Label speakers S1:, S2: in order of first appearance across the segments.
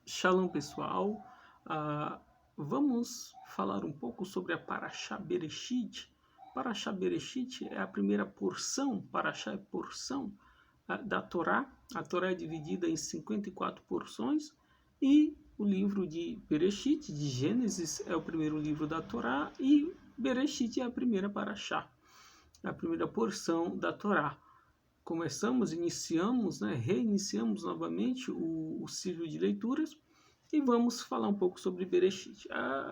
S1: Shalom, pessoal. Ah, Vamos falar um pouco sobre a Parashá Bereshit. Parashá Bereshit é a primeira porção, Parashá é porção da Torá. A Torá é dividida em 54 porções e o livro de Bereshit, de Gênesis, é o primeiro livro da Torá e Bereshit é a primeira Parashá, a primeira porção da Torá. Iniciamos, reiniciamos novamente o ciclo de leituras e vamos falar um pouco sobre Bereshit.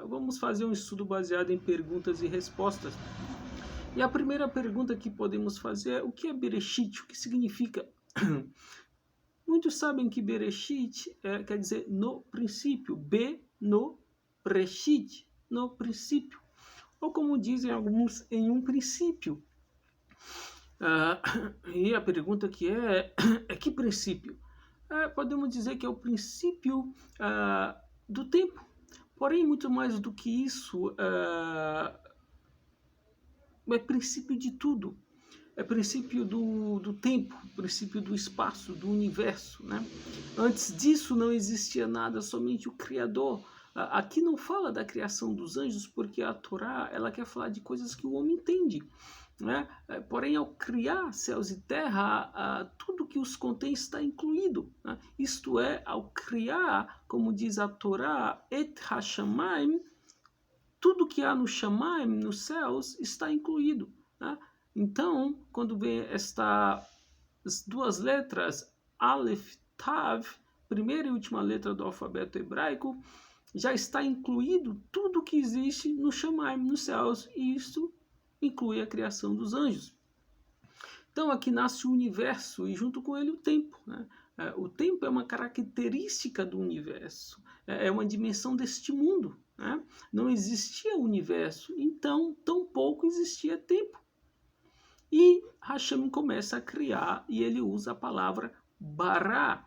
S1: Vamos fazer um estudo baseado em perguntas e respostas. E a primeira pergunta que podemos fazer é: o que é Bereshit? O que significa? Muitos sabem que Bereshit quer dizer no princípio, no Reshit, no princípio. Ou como dizem alguns, em um princípio. E a pergunta que é que princípio? Podemos dizer que é o princípio do tempo. Porém, muito mais do que isso, é princípio de tudo. É princípio do tempo, princípio do espaço, do universo. Né? Antes disso não existia nada, somente o Criador. Aqui não fala da criação dos anjos, porque a Torá ela quer falar de coisas que o homem entende. Né? Porém, ao criar céus e terra, tudo que os contém está incluído. Né? Isto é, ao criar, como diz a Torá, et hashamayim, tudo que há no Shamaim, nos céus, está incluído. Né? Então, quando vem estas duas letras, Aleph, Tav, primeira e última letra do alfabeto hebraico, já está incluído tudo que existe no Shamaim, nos céus, e isso inclui a criação dos anjos. Então aqui nasce o universo e junto com ele o tempo. Né? O tempo é uma característica do universo, é uma dimensão deste mundo. Né? Não existia universo, então tampouco existia tempo. E Hashem começa a criar e ele usa a palavra bará.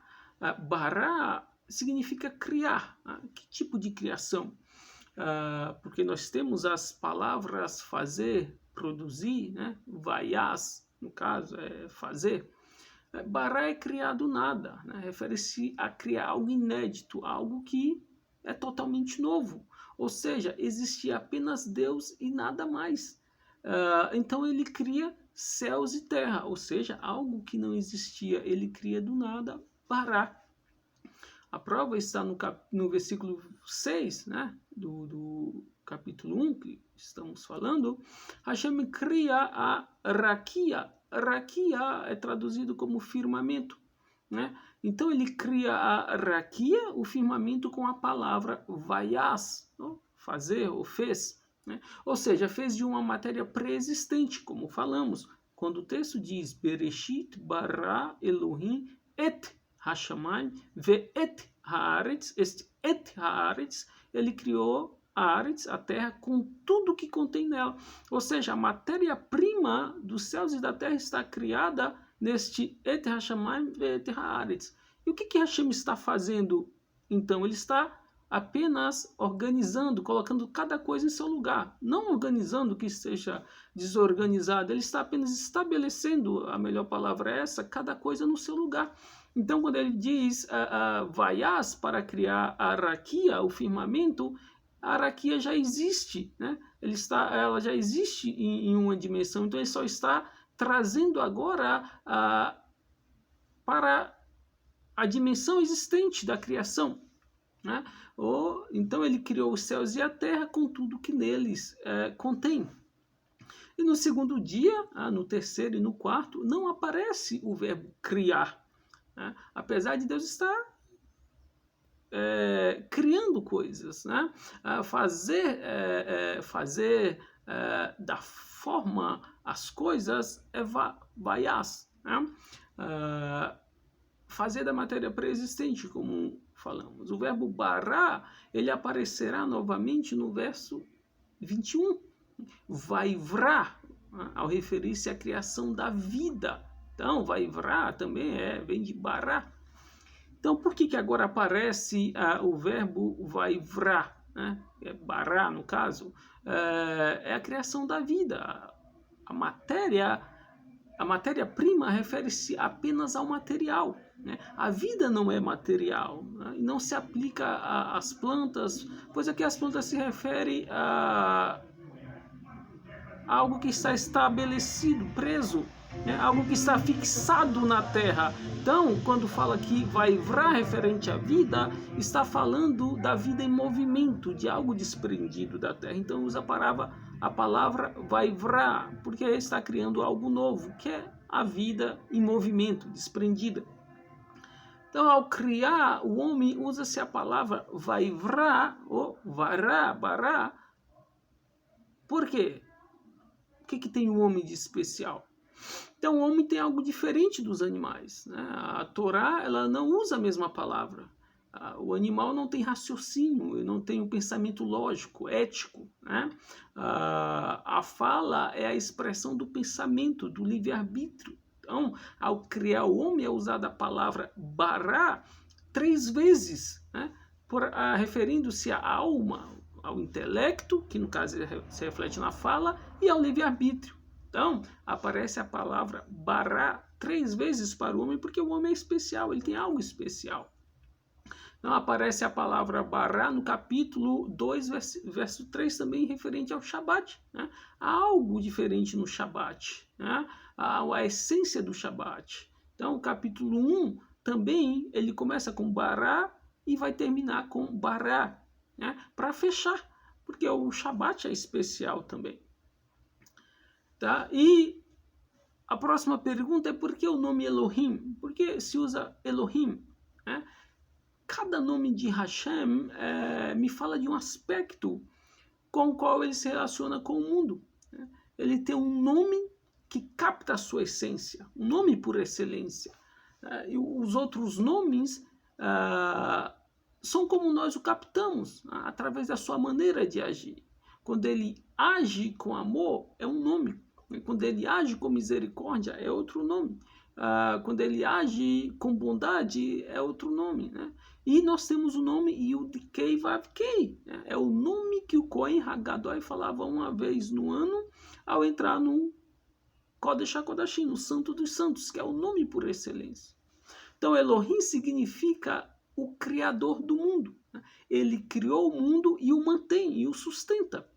S1: Bará significa criar. Que tipo de criação? Porque nós temos as palavras fazer, produzir, né? Vaias, no caso, é fazer. Bará é criar do nada, né? Refere-se a criar algo inédito, algo que é totalmente novo. Ou seja, existia apenas Deus e nada mais. Então ele cria céus e terra, ou seja, algo que não existia, ele cria do nada, bará. A prova está no versículo 6, né, do capítulo 1, que estamos falando. Hashem cria a raquia. Raquia é traduzido como firmamento. Né? Então ele cria a raquia, o firmamento, com a palavra vaias, fazer ou fez. Né? Ou seja, fez de uma matéria pré-existente, como falamos. Quando o texto diz Bereshit bara Elohim et Hashamayim ve'et haaretz, este et haaretz, ele criou a Haaretz, a terra, com tudo que contém nela. Ou seja, a matéria-prima dos céus e da terra está criada neste et Hashamayim ve'et haaretz. E o que Hashem está fazendo? Então, ele está apenas organizando, colocando cada coisa em seu lugar. Não organizando que esteja desorganizado, ele está apenas estabelecendo, a melhor palavra é essa, cada coisa no seu lugar. Então, quando ele diz vaias para criar a raquia, o firmamento, a raquia já existe, né? Ela já existe em uma dimensão, então ele só está trazendo agora para a dimensão existente da criação. Né? Então ele criou os céus e a terra com tudo que neles contém. E no segundo dia, no terceiro e no quarto, não aparece o verbo criar. Né? Apesar de Deus estar criando coisas, né? Fazer da forma as coisas é vaias, né? Fazer da matéria pré-existente, como falamos. O verbo bará, ele aparecerá novamente no verso 21. Vaivra, ao referir-se à criação da vida. Então, vaivra também vem de bará. Então, por que agora aparece o verbo vaivra? Né? Bará, no caso, é a criação da vida. A matéria-prima refere-se apenas ao material. né? A vida não é material, né? E não se aplica às plantas, pois aqui as plantas se refere a algo que está estabelecido, preso, né? Algo que está fixado na terra. Então, quando fala que vaivra referente à vida, está falando da vida em movimento, de algo desprendido da terra. Então, usa a palavra vaivra, porque está criando algo novo, que é a vida em movimento, desprendida. Então, ao criar o homem, usa-se a palavra vaivra ou vará, bará. Por quê? O que tem o homem de especial? Então, o homem tem algo diferente dos animais, né? A Torá, ela não usa a mesma palavra. O animal não tem raciocínio, não tem um pensamento lógico, ético, né? A fala é a expressão do pensamento, do livre-arbítrio. Então, ao criar o homem, é usada a palavra bará 3 vezes, né? Referindo-se à alma, ao intelecto, que no caso se reflete na fala, e ao livre-arbítrio. Então, aparece a palavra bará 3 vezes para o homem, porque o homem é especial, ele tem algo especial. Então, aparece a palavra bará no capítulo 2, verso 3, também referente ao Shabat, né? Há algo diferente no Shabat, né? A essência do Shabat. Então, o capítulo 1 também, ele começa com bará e vai terminar com bará, né? Para fechar, porque o Shabat é especial também. Tá? E a próxima pergunta é por que o nome Elohim? Por que se usa Elohim? Né? Cada nome de Hashem me fala de um aspecto com o qual ele se relaciona com o mundo. Né? Ele tem um nome que capta a sua essência, um nome por excelência. E os outros nomes são como nós o captamos, através da sua maneira de agir. Quando ele age com amor, é um nome. Quando ele age com misericórdia, é outro nome. Quando ele age com bondade, é outro nome. Né? E nós temos o nome Yud-Kei Vav-Kei. Né? É o nome que o Kohen Hagadol falava uma vez no ano, ao entrar no Kodesh HaKodashim, no Santo dos Santos, que é o nome por excelência. Então, Elohim significa o Criador do mundo. Ele criou o mundo e o mantém, e o sustenta.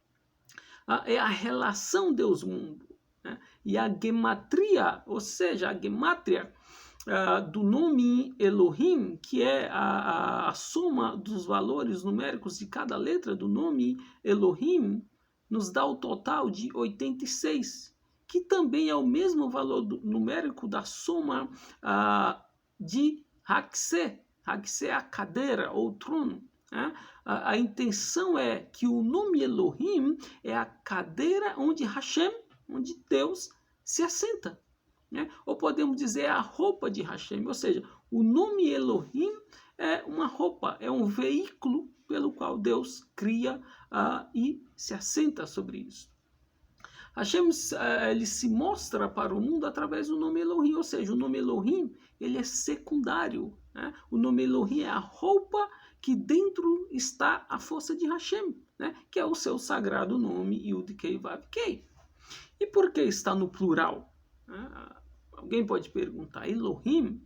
S1: É a relação Deus-mundo. E a gematria, ou seja, a gemátria do nome Elohim, que é a soma dos valores numéricos de cada letra do nome Elohim, nos dá o total de 86, que também é o mesmo valor numérico da soma de Haksé. Haksé é a cadeira ou trono. Né? A intenção é que o nome Elohim é a cadeira onde Hashem, onde Deus se assenta. Né? Ou podemos dizer a roupa de Hashem, ou seja, o nome Elohim é uma roupa, é um veículo pelo qual Deus cria e se assenta sobre isso. Hashem ele se mostra para o mundo através do nome Elohim, ou seja, o nome Elohim ele é secundário. Né? O nome Elohim é a roupa que dentro está a força de Hashem, né? Que é o seu sagrado nome Yud-Kei Vav-Kei. E por que está no plural? Alguém pode perguntar. Elohim,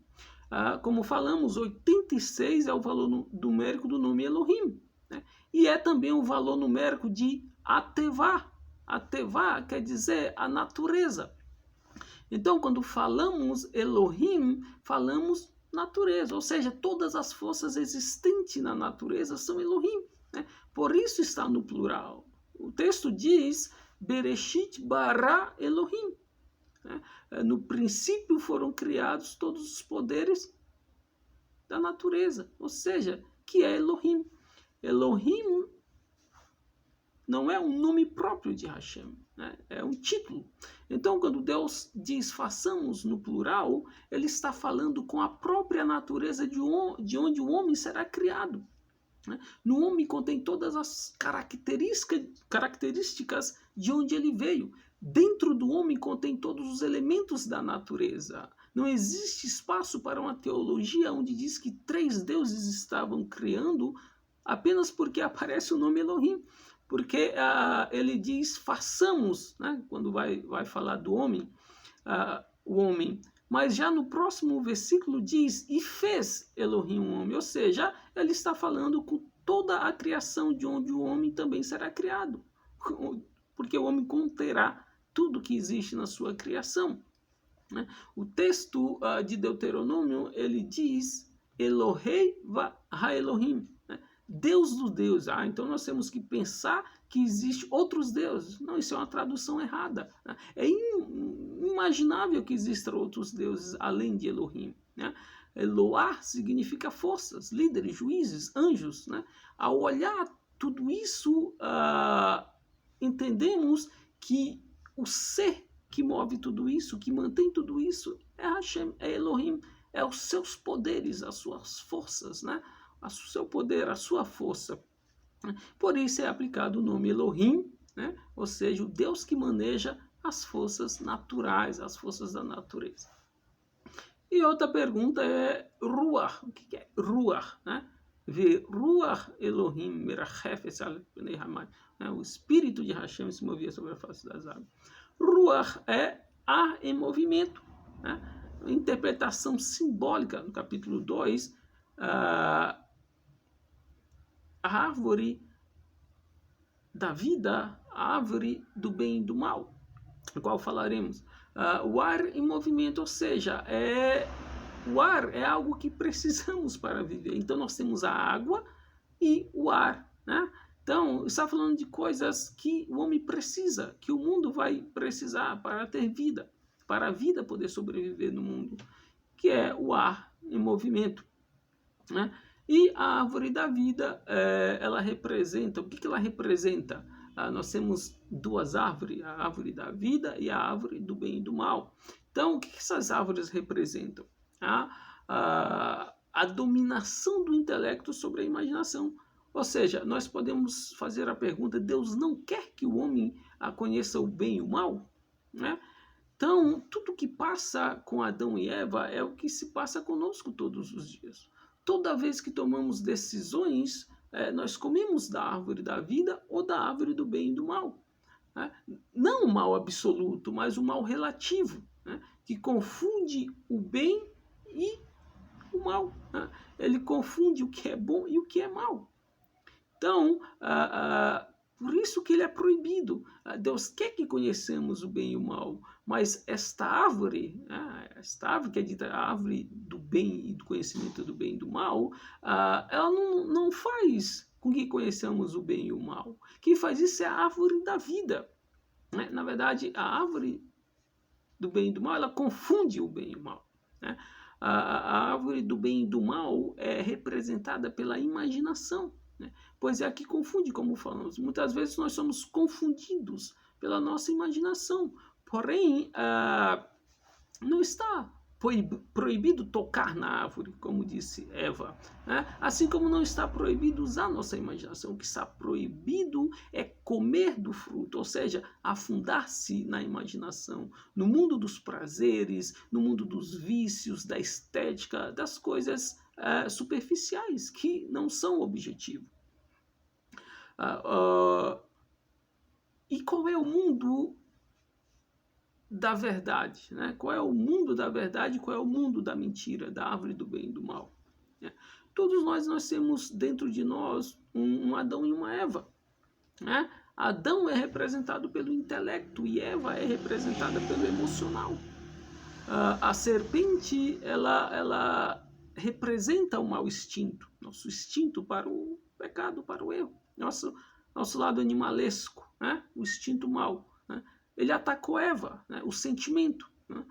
S1: como falamos, 86 é o valor numérico do nome Elohim. Né? E é também o valor numérico de Atevá. Atevá quer dizer a natureza. Então, quando falamos Elohim, falamos natureza. Ou seja, todas as forças existentes na natureza são Elohim. Né? Por isso está no plural. O texto diz Bereshit bara Elohim. No princípio foram criados todos os poderes da natureza, ou seja, que é Elohim. Elohim não é um nome próprio de Hashem, né? É um título. Então, quando Deus diz façamos no plural, ele está falando com a própria natureza de onde o homem será criado. No homem contém todas as características de onde ele veio. Dentro do homem contém todos os elementos da natureza. Não existe espaço para uma teologia onde diz que 3 deuses estavam criando apenas porque aparece o nome Elohim. Porque ele diz façamos, né? Quando vai falar do homem, o homem Mas já no próximo versículo diz, e fez Elohim um homem, ou seja, ele está falando com toda a criação de onde o homem também será criado, porque o homem conterá tudo que existe na sua criação. Né? O texto de Deuteronômio, ele diz Elohei va Elohim, né? Deus dos deuses. Então nós temos que pensar que existem outros deuses. Não, isso é uma tradução errada. Né? É inimaginável que existam outros deuses além de Elohim. Né? Eloar significa forças, líderes, juízes, anjos. Né? Ao olhar tudo isso, entendemos que o ser que move tudo isso, que mantém tudo isso, é Hashem, é Elohim, é os seus poderes, as suas forças, né? O seu poder, a sua força. Por isso é aplicado o nome Elohim, né? Ou seja, o Deus que maneja as forças naturais, as forças da natureza. E outra pergunta é Ruach. O que é Ruach? Né? Ruach Elohim merachef esal pnei hamayim. O espírito de Hashem se movia sobre a face das águas. Ruach é ar em movimento. Né? Interpretação simbólica, no capítulo 2, a árvore da vida, a árvore do bem e do mal, do qual falaremos. O ar em movimento, ou seja, o ar é algo que precisamos para viver. Então nós temos a água e o ar, né? Então, está falando de coisas que o homem precisa, que o mundo vai precisar para ter vida, para a vida poder sobreviver no mundo, que é o ar em movimento. Né? E a árvore da vida, ela representa, o que ela representa? Nós temos duas árvores, a árvore da vida e a árvore do bem e do mal. Então, o que essas árvores representam? A dominação do intelecto sobre a imaginação. Ou seja, nós podemos fazer a pergunta, Deus não quer que o homem conheça o bem e o mal? Né? Então, tudo que passa com Adão e Eva é o que se passa conosco todos os dias. Toda vez que tomamos decisões, nós comemos da árvore da vida ou da árvore do bem e do mal. Né? Não o mal absoluto, mas o mal relativo, né? Que confunde o bem e o mal. Né? Ele confunde o que é bom e o que é mal. Então, por isso que ele é proibido. Deus quer que conheçamos o bem e o mal, mas esta árvore que é dita a árvore do bem e do conhecimento do bem e do mal, ela não faz com que conheçamos o bem e o mal. Quem faz isso é a árvore da vida. Né? Na verdade, a árvore do bem e do mal, ela confunde o bem e o mal. Né? A árvore do bem e do mal é representada pela imaginação. Né? Pois é a que confunde, como falamos. Muitas vezes nós somos confundidos pela nossa imaginação. Porém, não está proibido tocar na árvore, como disse Eva. Né? Assim como não está proibido usar nossa imaginação. O que está proibido é comer do fruto, ou seja, afundar-se na imaginação, no mundo dos prazeres, no mundo dos vícios, da estética, das coisas superficiais, que não são o objetivo. E qual é o mundo da verdade? Né? Qual é o mundo da verdade? Qual é o mundo da mentira, da árvore do bem e do mal? Né? Todos nós temos dentro de nós um Adão e uma Eva. Né? Adão é representado pelo intelecto e Eva é representada pelo emocional. A serpente, ela representa o mau instinto, nosso instinto para o pecado, para o erro, nosso lado animalesco, né? O instinto mau. Né? Ele atacou Eva, né? O sentimento. Né?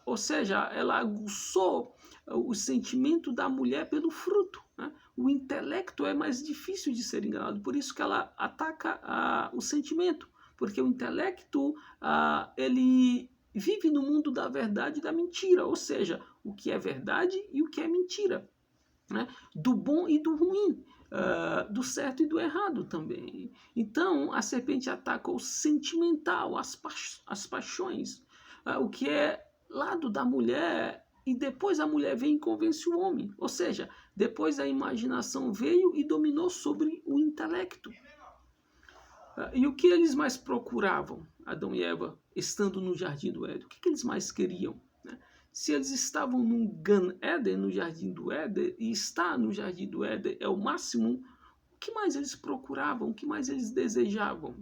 S1: Ou seja, ela aguçou o sentimento da mulher pelo fruto. Né? O intelecto é mais difícil de ser enganado, por isso que ela ataca o sentimento, porque o intelecto, ele vive no mundo da verdade e da mentira, ou seja, o que é verdade e o que é mentira, né? Do bom e do ruim, do certo e do errado também. Então, a serpente ataca o sentimental, as paixões, o que é lado da mulher, e depois a mulher vem e convence o homem, ou seja, depois a imaginação veio e dominou sobre o intelecto. E o que eles mais procuravam, Adão e Eva, estando no jardim do Éden? O que eles mais queriam? Né? Se eles estavam no Gan Eden, no Jardim do Éden, e estar no Jardim do Éden é o máximo, o que mais eles procuravam? O que mais eles desejavam?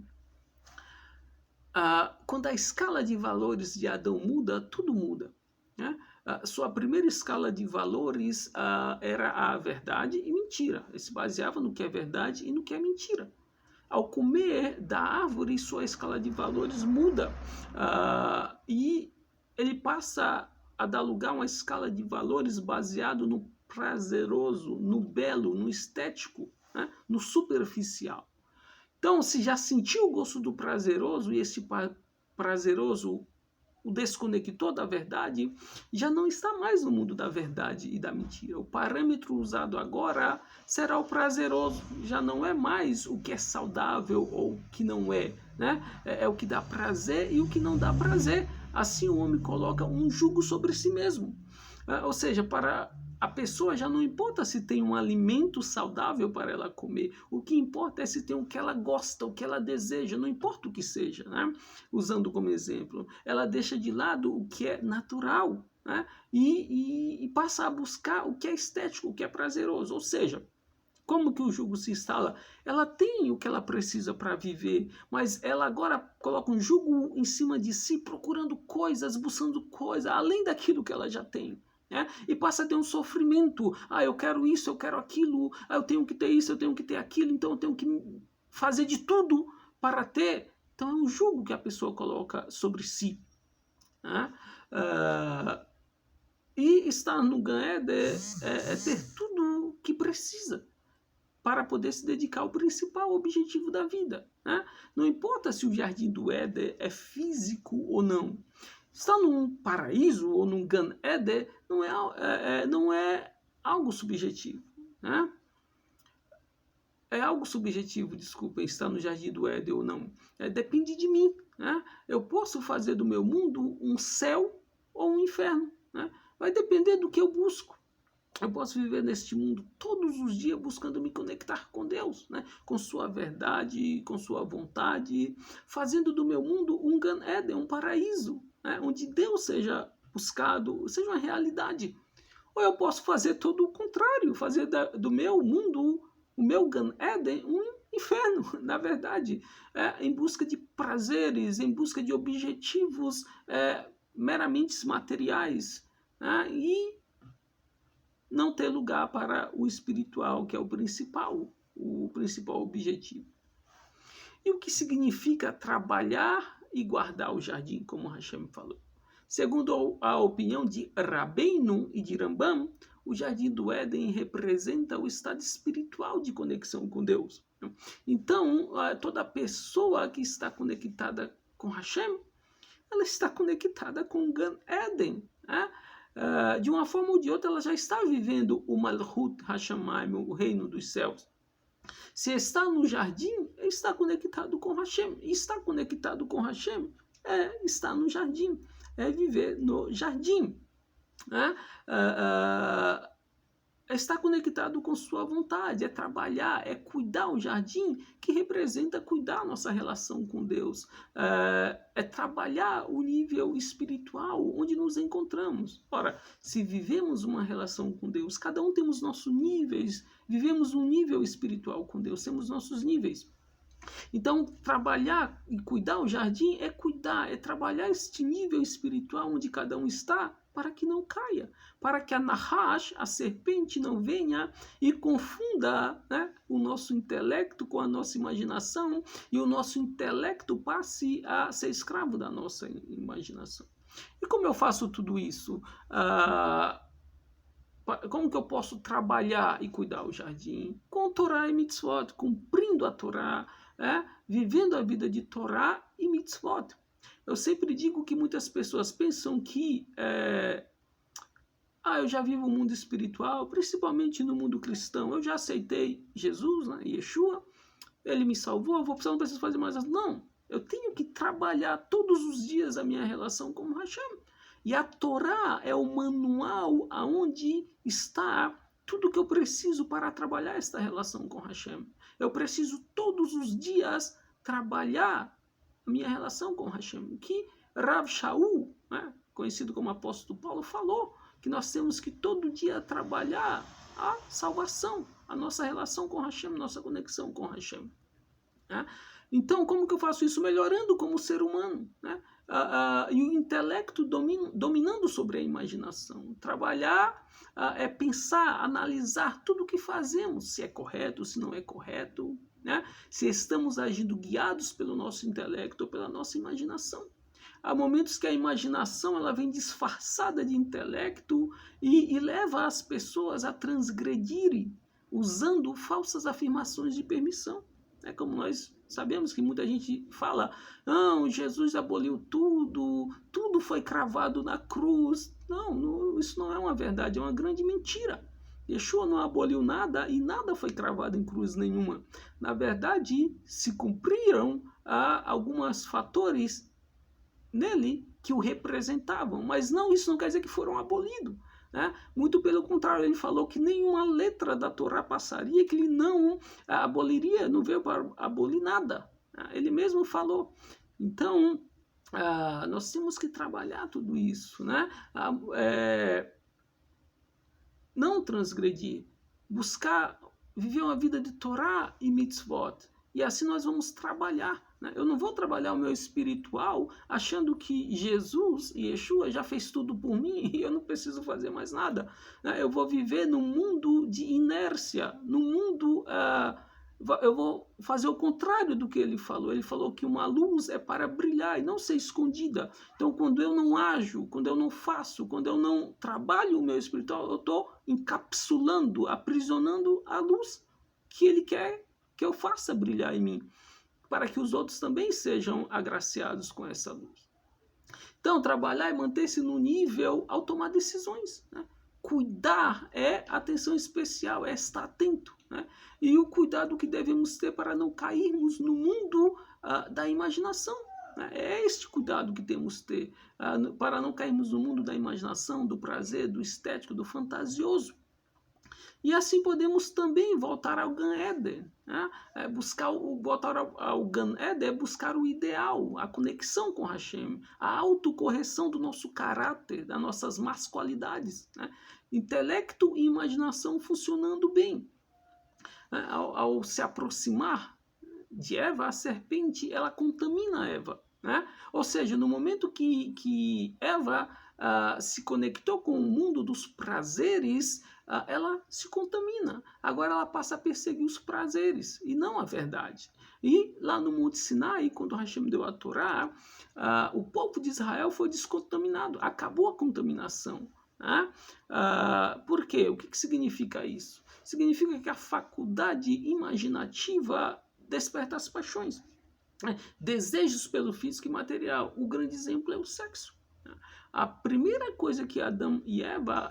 S1: Quando a escala de valores de Adão muda, tudo muda, né? Sua primeira escala de valores era a verdade e mentira. Ele se baseava no que é verdade e no que é mentira. Ao comer da árvore, sua escala de valores muda e ele passa a dar lugar a uma escala de valores baseado no prazeroso, no belo, no estético, né? No superficial. Então, se já sentiu o gosto do prazeroso e esse prazeroso o desconectou da verdade, já não está mais no mundo da verdade e da mentira. O parâmetro usado agora será o prazeroso, já não é mais o que é saudável ou o que não é, né? É o que dá prazer e o que não dá prazer. Assim o homem coloca um jugo sobre si mesmo. Ou seja, para a pessoa já não importa se tem um alimento saudável para ela comer. O que importa é se tem o que ela gosta, o que ela deseja, não importa o que seja, né? Usando como exemplo, ela deixa de lado o que é natural, né? E passa a buscar o que é estético, o que é prazeroso. Ou seja, como que o jugo se instala? Ela tem o que ela precisa para viver, mas ela agora coloca um jugo em cima de si, procurando coisas, buscando coisas, além daquilo que ela já tem. Né? E passa a ter um sofrimento. Eu quero isso, eu quero aquilo, eu tenho que ter isso, eu tenho que ter aquilo, então eu tenho que fazer de tudo para ter. Então é um jugo que a pessoa coloca sobre si. Né? E estar no Gan Eden é ter tudo que precisa para poder se dedicar ao principal objetivo da vida. Né? Não importa se o Jardim do Éden é físico ou não. Estar num paraíso ou num Gan Eden não é algo subjetivo. Né? É algo subjetivo, desculpa, estar no Jardim do Éden ou não. Depende de mim. Né? Eu posso fazer do meu mundo um céu ou um inferno. Né? Vai depender do que eu busco. Eu posso viver neste mundo todos os dias buscando me conectar com Deus, né? Com sua verdade, com sua vontade, fazendo do meu mundo um Gan Eden, um paraíso, né? Onde Deus seja buscado, seja uma realidade. Ou eu posso fazer todo o contrário, fazer do meu mundo, o meu Gan Eden, um inferno, na verdade, em busca de prazeres, em busca de objetivos meramente materiais, né? E não ter lugar para o espiritual, que é o principal objetivo. E o que significa trabalhar e guardar o jardim, como Hashem falou? Segundo a opinião de Rabbeinu e de Rambam, o jardim do Éden representa o estado espiritual de conexão com Deus. Então, toda pessoa que está conectada com Hashem, ela está conectada com Gan Eden, né? De uma forma ou de outra, ela já está vivendo o Malchut Hashamayim, o reino dos céus. Se está no jardim, está conectado com Hashem. Está conectado com Hashem está no jardim, é viver no jardim. Né? Estar conectado com sua vontade, é trabalhar, é cuidar o jardim, que representa cuidar a nossa relação com Deus, é trabalhar o nível espiritual onde nos encontramos. Ora, se vivemos uma relação com Deus, cada um temos nossos níveis, vivemos um nível espiritual com Deus, temos nossos níveis. Então, trabalhar e cuidar o jardim é cuidar, é trabalhar este nível espiritual onde cada um está, para que não caia, para que a Nahash, a serpente, não venha e confunda, né, o nosso intelecto com a nossa imaginação e o nosso intelecto passe a ser escravo da nossa imaginação. E como eu faço tudo isso? Como que eu posso trabalhar e cuidar o jardim? Com Torá e Mitzvot, cumprindo a Torá, vivendo a vida de Torá e Mitzvot. Eu sempre digo que muitas pessoas pensam que eu já vivo o mundo espiritual, principalmente no mundo cristão. Eu já aceitei Jesus, né, Yeshua, ele me salvou, não preciso fazer mais nada. Não, eu tenho que trabalhar todos os dias a minha relação com Hashem. E a Torá é o manual aonde está tudo que eu preciso para trabalhar esta relação com Hashem. Eu preciso todos os dias trabalhar a minha relação com Hashem. Que Rav Shaul, né, conhecido como apóstolo Paulo, falou que nós temos que todo dia trabalhar a salvação, a nossa relação com Hashem, nossa conexão com Hashem. Né? Então, como que eu faço isso? Melhorando como ser humano, né? E o intelecto dominando sobre a imaginação. Trabalhar é pensar, analisar tudo o que fazemos, se é correto, se não é correto, né? Se estamos agindo guiados pelo nosso intelecto ou pela nossa imaginação. Há momentos que a imaginação ela vem disfarçada de intelecto e leva as pessoas a transgredirem usando falsas afirmações de permissão. É como nós sabemos que muita gente fala, não, Jesus aboliu tudo, tudo foi cravado na cruz. Não, isso não é uma verdade, é uma grande mentira. Yeshua não aboliu nada e nada foi cravado em cruz nenhuma. Na verdade, se cumpriram alguns fatores nele que o representavam, mas não, isso não quer dizer que foram abolidos. Né? Muito pelo contrário, ele falou que nenhuma letra da Torá passaria, que ele não aboliria, não veio para abolir nada. Ele mesmo falou. Então, nós temos que trabalhar tudo isso, né? Não transgredir, buscar viver uma vida de Torá e mitzvot. E assim nós vamos trabalhar. Eu não vou trabalhar o meu espiritual achando que Jesus e Yeshua já fez tudo por mim e eu não preciso fazer mais nada. Eu vou viver num mundo de inércia, num mundo... eu vou fazer o contrário do que ele falou. Ele falou que uma luz é para brilhar e não ser escondida. Então, quando eu não ajo, quando eu não faço, quando eu não trabalho o meu espiritual, eu estou encapsulando, aprisionando a luz que ele quer que eu faça brilhar em mim, para que os outros também sejam agraciados com essa luz. Então, trabalhar e manter-se no nível ao tomar decisões. Né? Cuidar é atenção especial, é estar atento. Né? E o cuidado que devemos ter para não cairmos no mundo da imaginação. Né? É este cuidado que temos que ter para não cairmos no mundo da imaginação, do prazer, do estético, do fantasioso. E assim podemos também voltar ao Gan Eden. Né? Voltar ao Gan Eden é buscar o ideal, a conexão com Hashem, a autocorreção do nosso caráter, das nossas más qualidades. Né? Intelecto e imaginação funcionando bem. Ao se aproximar de Eva, a serpente ela contamina Eva. Né? Ou seja, no momento que Eva se conectou com o mundo dos prazeres, ela se contamina. Agora ela passa a perseguir os prazeres e não a verdade. E lá no Monte Sinai, quando Hashem deu a Torá, o povo de Israel foi descontaminado, acabou a contaminação. Né? Por quê? O que significa isso? Significa que a faculdade imaginativa desperta as paixões. Desejos pelo físico e material. O grande exemplo é o sexo. A primeira coisa que Adão e Eva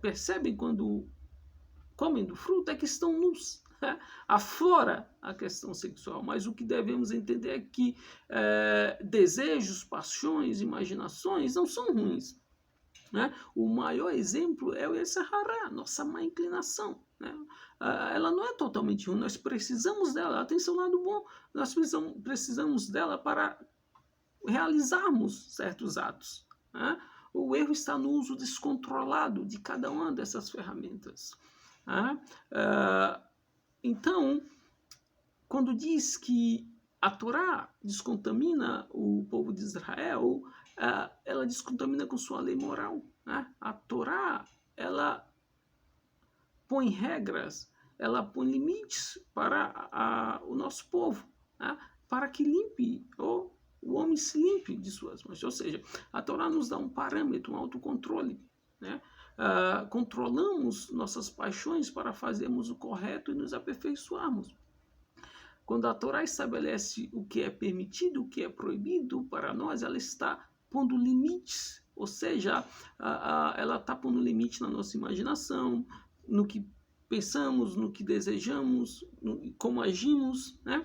S1: percebem quando comem do fruto é que estão nus. Aflora a questão sexual, mas o que devemos entender é que desejos, paixões, imaginações não são ruins. Né? O maior exemplo é o Yetzer Hara, nossa má inclinação. Né? Ela não é totalmente ruim, nós precisamos dela, ela tem seu lado bom, nós precisamos dela para realizarmos certos atos. Né? O erro está no uso descontrolado de cada uma dessas ferramentas. Né? Então, quando diz que a Torá descontamina o povo de Israel, ela descontamina com sua lei moral. Né? A Torá, ela põe regras, ela põe limites para o nosso povo, né? Para que limpe, ou o homem se limpe de suas manchas. Ou seja, a Torá nos dá um parâmetro, um autocontrole. Né? Controlamos nossas paixões para fazermos o correto e nos aperfeiçoarmos. Quando a Torá estabelece o que é permitido, o que é proibido para nós, ela está pondo limites, ou seja, ela está pondo limite na nossa imaginação, no que pensamos, no que desejamos, como agimos, né?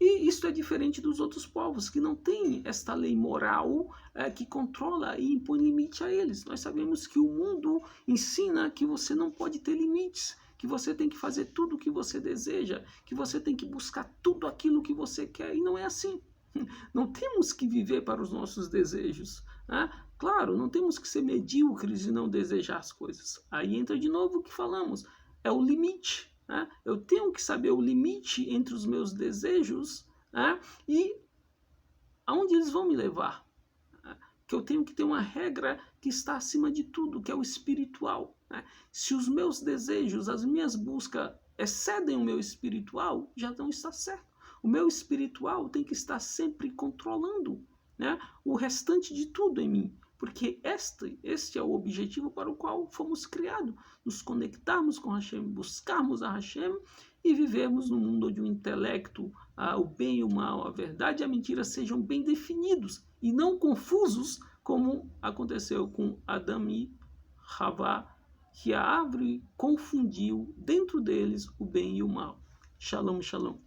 S1: E isso é diferente dos outros povos, que não têm esta lei moral que controla e impõe limite a eles. Nós sabemos que o mundo ensina que você não pode ter limites, que você tem que fazer tudo o que você deseja, que você tem que buscar tudo aquilo que você quer, e não é assim. Não temos que viver para os nossos desejos. Né? Claro, não temos que ser medíocres e não desejar as coisas. Aí entra de novo o que falamos, é o limite. Né? Eu tenho que saber o limite entre os meus desejos, né? E aonde eles vão me levar. Né? Que eu tenho que ter uma regra que está acima de tudo, que é o espiritual. Né? Se os meus desejos, as minhas buscas excedem o meu espiritual, já não está certo. O meu espiritual tem que estar sempre controlando, né, o restante de tudo em mim. Porque este é o objetivo para o qual fomos criados. Nos conectarmos com Hashem, buscarmos a Hashem e vivemos num mundo onde o intelecto, o bem e o mal, a verdade e a mentira sejam bem definidos e não confusos, como aconteceu com Adão e Havá, que a árvore confundiu dentro deles o bem e o mal. Shalom, shalom.